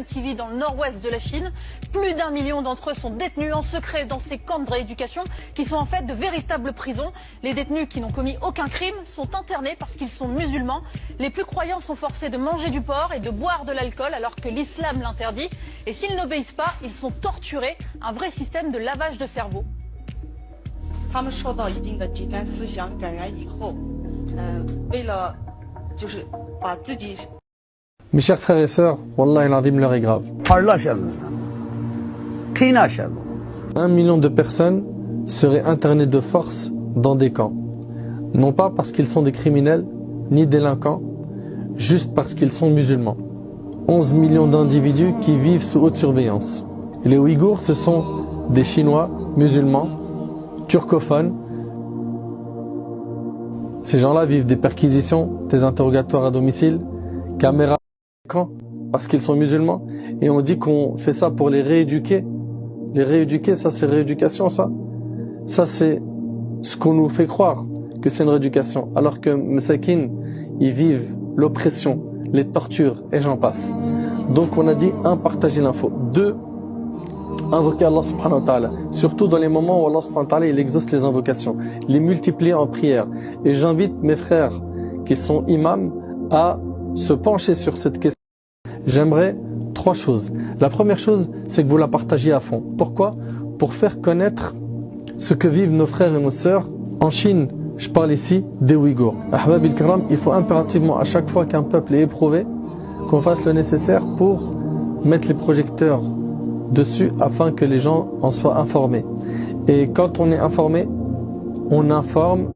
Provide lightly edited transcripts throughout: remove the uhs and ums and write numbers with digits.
qui vit dans le nord-ouest de la Chine. Plus d'1 million d'entre eux sont détenus en secret dans ces camps de rééducation qui sont en fait de véritables prisons. Les détenus qui n'ont commis aucun crime sont internés parce qu'ils sont musulmans. Les plus croyants sont forcés de manger du porc et de boire de l'alcool alors que l'islam l'interdit. Et s'ils n'obéissent pas, ils sont torturés. Un vrai système de lavage de cerveau. 他们受到一定的极端思想感染以后，为了就是把自己。 Mes chers frères et sœurs, Wallah al-Azim, l'heure est grave. 1 million de personnes seraient internées de force dans des camps. Non pas parce qu'ils sont des criminels, ni délinquants, juste parce qu'ils sont musulmans. 11 millions d'individus qui vivent sous haute surveillance. Les Ouïghours, ce sont des Chinois, musulmans, turcophones. Ces gens-là vivent des perquisitions, des interrogatoires à domicile, caméras, parce qu'ils sont musulmans, et on dit qu'on fait ça pour les rééduquer. Les rééduquer, ça c'est rééducation, ça. Ça c'est ce qu'on nous fait croire que c'est une rééducation, alors que Masakin, ils vivent l'oppression, les tortures, et j'en passe. Donc on a dit, 1, partager l'info. 2, invoquer Allah subhanahu wa ta'ala. Surtout dans les moments où Allah subhanahu wa ta'ala, il exauce les invocations. Les multiplier en prière. Et j'invite mes frères qui sont imams à se pencher sur cette question. J'aimerais 3 choses. La première chose, c'est que vous la partagiez à fond. Pourquoi? Pour faire connaître ce que vivent nos frères et nos sœurs en Chine. Je parle ici des Ouïghours. Ahbab il-Kiram, il faut impérativement, à chaque fois qu'un peuple est éprouvé, qu'on fasse le nécessaire pour mettre les projecteurs dessus afin que les gens en soient informés. Et quand on est informé, on informe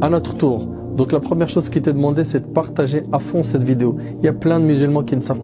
à notre tour. Donc la première chose qui t'est demandé, c'est de partager à fond cette vidéo. Il y a plein de musulmans qui ne savent pas.